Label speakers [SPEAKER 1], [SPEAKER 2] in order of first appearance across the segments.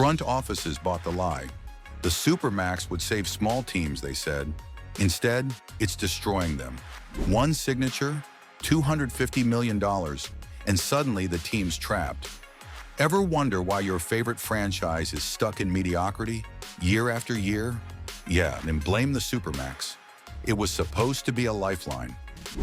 [SPEAKER 1] Front offices bought the lie. The Supermax would save small teams, they said. Instead, it's destroying them. One signature, $250 million, and suddenly the team's trapped. Ever wonder why your favorite franchise is stuck in mediocrity, year after year? Yeah, then blame the Supermax. It was supposed to be a lifeline,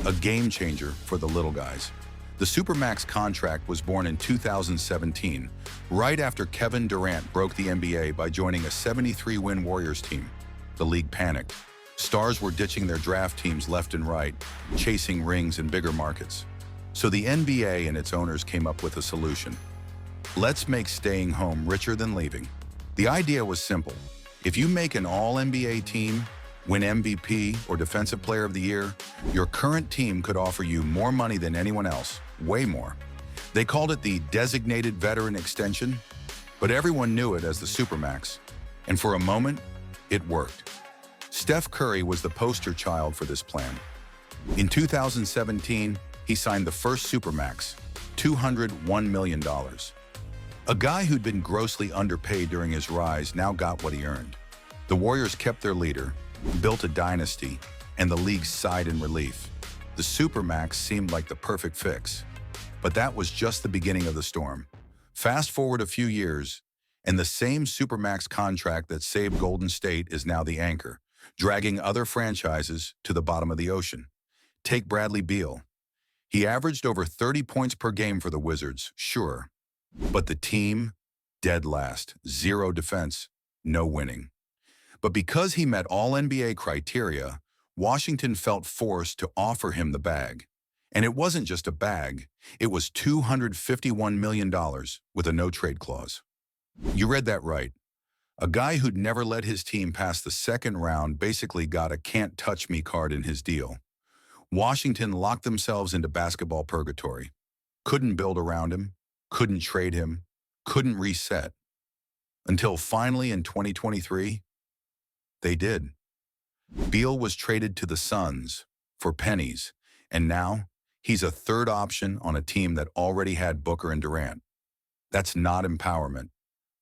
[SPEAKER 1] a game changer for the little guys. The Supermax contract was born in 2017, right after Kevin Durant broke the NBA by joining a 73-win Warriors team. The league panicked. Stars were ditching their draft teams left and right, chasing rings in bigger markets. So the NBA and its owners came up with a solution. Let's make staying home richer than leaving. The idea was simple. If you make an all-NBA team, win MVP or Defensive Player of the Year, your current team could offer you more money than anyone else, way more. They called it the Designated Veteran Extension, but everyone knew it as the Supermax. And for a moment, it worked. Steph Curry was the poster child for this plan. In 2017, he signed the first Supermax, $201 million. A guy who'd been grossly underpaid during his rise now got what he earned. The Warriors kept their leader, built a dynasty, and the league sighed in relief. The Supermax seemed like the perfect fix. But that was just the beginning of the storm. Fast forward a few years, and the same Supermax contract that saved Golden State is now the anchor, dragging other franchises to the bottom of the ocean. Take Bradley Beal. He averaged over 30 points per game for the Wizards, sure. But the team, dead last, zero defense, no winning. But because he met all NBA criteria, Washington felt forced to offer him the bag. And it wasn't just a bag, it was $251 million with a no-trade clause. You read that right. A guy who'd never led his team past the second round basically got a can't-touch-me card in his deal. Washington locked themselves into basketball purgatory. Couldn't build around him, couldn't trade him, couldn't reset. Until finally in 2023, they did. Beal was traded to the Suns for pennies, and now he's a third option on a team that already had Booker and Durant. That's not empowerment.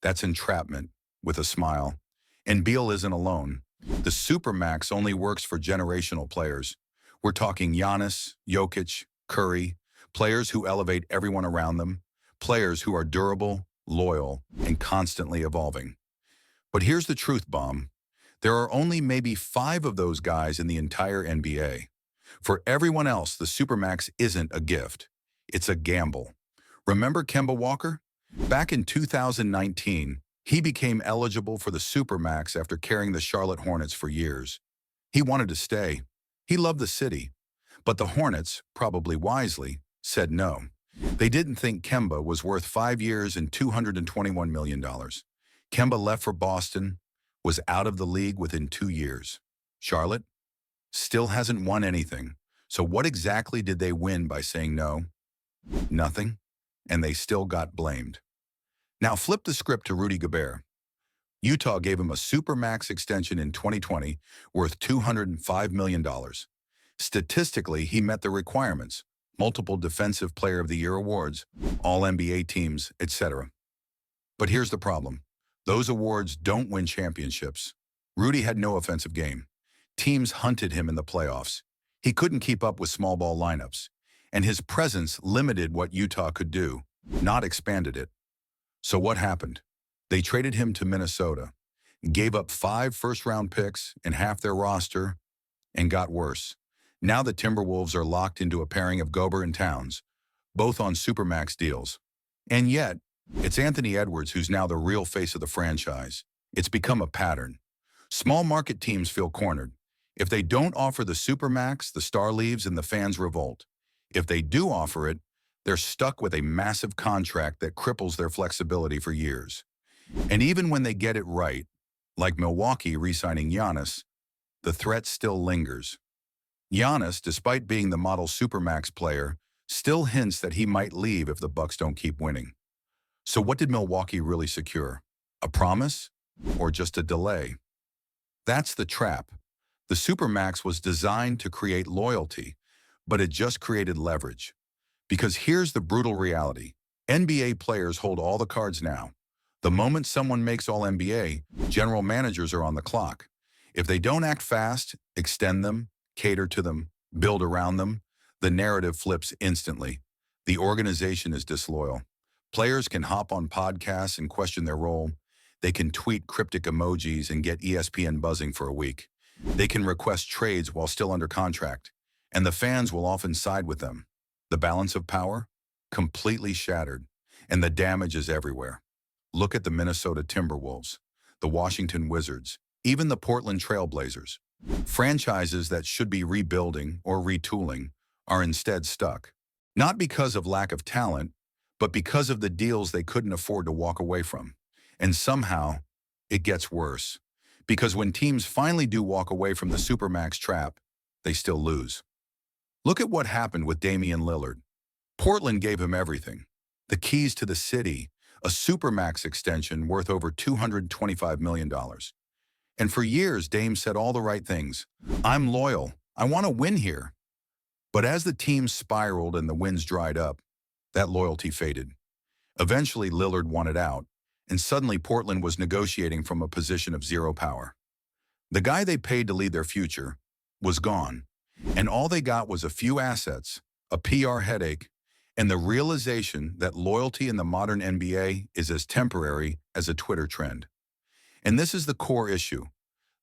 [SPEAKER 1] That's entrapment, with a smile. And Beal isn't alone. The Supermax only works for generational players. We're talking Giannis, Jokic, Curry, players who elevate everyone around them, players who are durable, loyal, and constantly evolving. But here's the truth bomb. There are only maybe 5 of those guys in the entire NBA. For everyone else, the Supermax isn't a gift. It's a gamble. Remember Kemba Walker? Back in 2019, he became eligible for the Supermax after carrying the Charlotte Hornets for years. He wanted to stay. He loved the city. But the Hornets, probably wisely, said no. They didn't think Kemba was worth 5 years and $221 million. Kemba left for Boston, was out of the league within 2 years. Charlotte still hasn't won anything. So what exactly did they win by saying no? Nothing. And they still got blamed. Now flip the script to Rudy Gobert. Utah gave him a Supermax extension in 2020 worth $205 million. Statistically, he met the requirements, multiple Defensive Player of the Year awards, all NBA teams, etc. But here's the problem. Those awards don't win championships. Rudy had no offensive game. Teams hunted him in the playoffs. He couldn't keep up with small ball lineups, and his presence limited what Utah could do, not expanded it. So what happened? They traded him to Minnesota, gave up 5 first-round picks and half their roster, and got worse. Now the Timberwolves are locked into a pairing of Gobert and Towns, both on Supermax deals. And yet, it's Anthony Edwards who's now the real face of the franchise. It's become a pattern. Small market teams feel cornered. If they don't offer the Supermax, the star leaves and the fans revolt. If they do offer it, they're stuck with a massive contract that cripples their flexibility for years. And even when they get it right, like Milwaukee re-signing Giannis, the threat still lingers. Giannis, despite being the model Supermax player, still hints that he might leave if the Bucks don't keep winning. So what did Milwaukee really secure? A promise? Or just a delay? That's the trap. The Supermax was designed to create loyalty, but it just created leverage. Because here's the brutal reality. NBA players hold all the cards now. The moment someone makes All-NBA, general managers are on the clock. If they don't act fast, extend them, cater to them, build around them, the narrative flips instantly. The organization is disloyal. Players can hop on podcasts and question their role. They can tweet cryptic emojis and get ESPN buzzing for a week. They can request trades while still under contract, and the fans will often side with them. The balance of power? Completely shattered, and the damage is everywhere. Look at the Minnesota Timberwolves, the Washington Wizards, even the Portland Trail Blazers. Franchises that should be rebuilding or retooling are instead stuck. Not because of lack of talent, but because of the deals they couldn't afford to walk away from. And somehow, it gets worse. Because when teams finally do walk away from the Supermax trap, they still lose. Look at what happened with Damian Lillard. Portland gave him everything. The keys to the city, a Supermax extension worth over $225 million. And for years, Dame said all the right things. I'm loyal. I want to win here. But as the team spiraled and the wins dried up, that loyalty faded. Eventually, Lillard wanted out, and suddenly Portland was negotiating from a position of zero power. The guy they paid to lead their future was gone, and all they got was a few assets, a PR headache, and the realization that loyalty in the modern NBA is as temporary as a Twitter trend. And this is the core issue.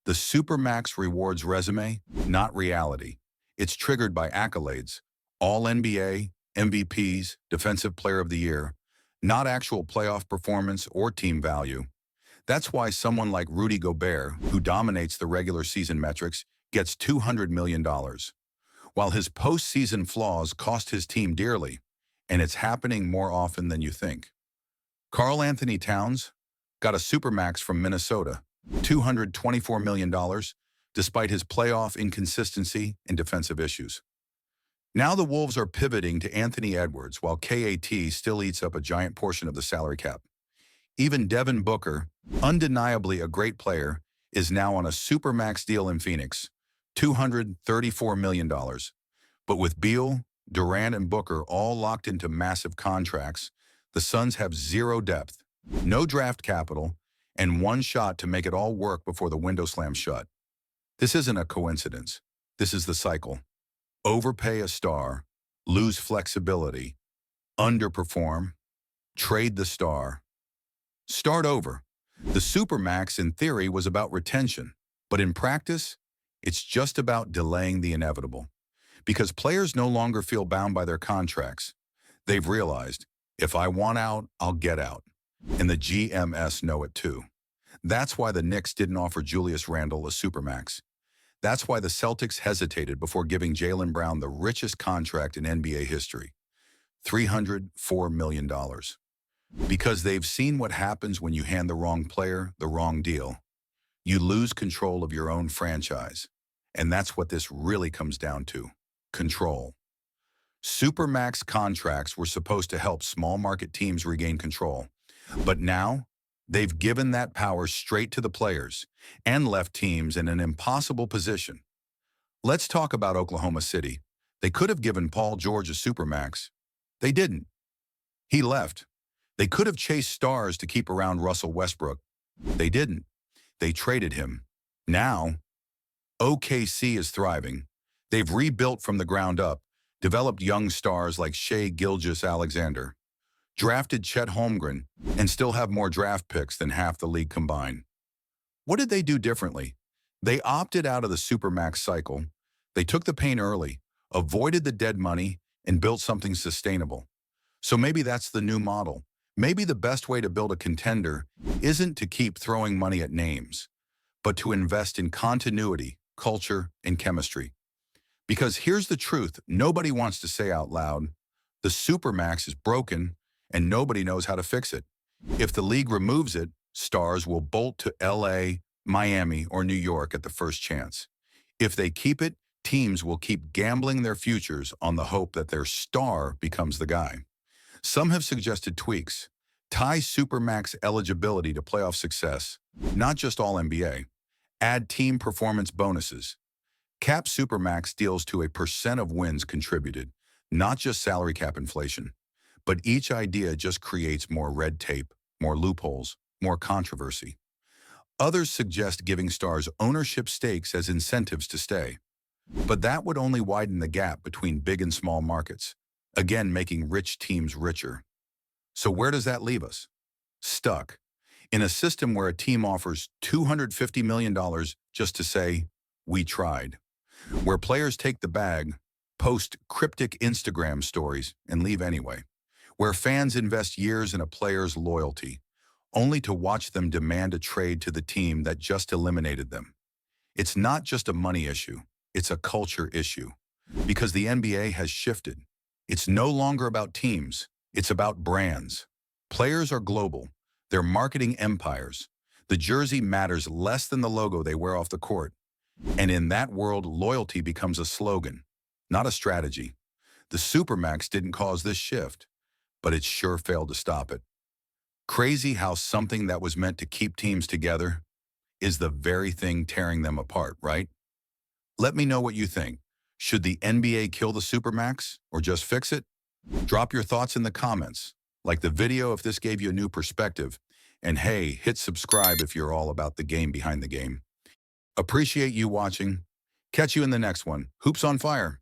[SPEAKER 1] The Supermax rewards resume, not reality. It's triggered by accolades, all NBA, MVPs, Defensive Player of the Year, not actual playoff performance or team value. That's why someone like Rudy Gobert, who dominates the regular season metrics, gets $200 million, while his postseason flaws cost his team dearly, and it's happening more often than you think. Karl Anthony Towns got a Supermax from Minnesota, $224 million, despite his playoff inconsistency and defensive issues. Now the Wolves are pivoting to Anthony Edwards, while KAT still eats up a giant portion of the salary cap. Even Devin Booker, undeniably a great player, is now on a Supermax deal in Phoenix, $234 million. But with Beal, Durant, and Booker all locked into massive contracts, the Suns have zero depth, no draft capital, and one shot to make it all work before the window slams shut. This isn't a coincidence. This is the cycle. Overpay a star, lose flexibility, underperform, trade the star, start over. The Supermax, in theory, was about retention, but in practice, it's just about delaying the inevitable. Because players no longer feel bound by their contracts. They've realized, if I want out, I'll get out. And the GMS know it too. That's why the Knicks didn't offer Julius Randle a Supermax. That's why the Celtics hesitated before giving Jaylen Brown the richest contract in NBA history, $304 million. Because they've seen what happens when you hand the wrong player the wrong deal. You lose control of your own franchise. And that's what this really comes down to, control. Supermax contracts were supposed to help small market teams regain control. But now, they've given that power straight to the players and left teams in an impossible position. Let's talk about Oklahoma City. They could have given Paul George a Supermax. They didn't. He left. They could have chased stars to keep around Russell Westbrook. They didn't. They traded him. Now, OKC is thriving. They've rebuilt from the ground up, developed young stars like Shai Gilgeous-Alexander, drafted Chet Holmgren, and still have more draft picks than half the league combined. What did they do differently? They opted out of the Supermax cycle. They took the pain early, avoided the dead money, and built something sustainable. So maybe that's the new model. Maybe the best way to build a contender isn't to keep throwing money at names, but to invest in continuity, culture, and chemistry. Because here's the truth nobody wants to say out loud: the Supermax is broken, and nobody knows how to fix it. If the league removes it, stars will bolt to LA, Miami, or New York at the first chance. If they keep it, teams will keep gambling their futures on the hope that their star becomes the guy. Some have suggested tweaks. Tie Supermax eligibility to playoff success, not just All-NBA. Add team performance bonuses. Cap Supermax deals to a % of wins contributed, not just salary cap inflation. But each idea just creates more red tape, more loopholes, more controversy. Others suggest giving stars ownership stakes as incentives to stay. But that would only widen the gap between big and small markets, again making rich teams richer. So where does that leave us? Stuck in a system where a team offers $250 million just to say, "We tried." Where players take the bag, post cryptic Instagram stories, and leave anyway. Where fans invest years in a player's loyalty, only to watch them demand a trade to the team that just eliminated them. It's not just a money issue, it's a culture issue. Because the NBA has shifted. It's no longer about teams, it's about brands. Players are global. They're marketing empires. The jersey matters less than the logo they wear off the court. And in that world, loyalty becomes a slogan, not a strategy. The Supermax didn't cause this shift, but it sure failed to stop it. Crazy how something that was meant to keep teams together is the very thing tearing them apart, right? Let me know what you think. Should the NBA kill the Supermax or just fix it? Drop your thoughts in the comments. Like the video if this gave you a new perspective. And hey, hit subscribe if you're all about the game behind the game. Appreciate you watching. Catch you in the next one. Hoops on fire.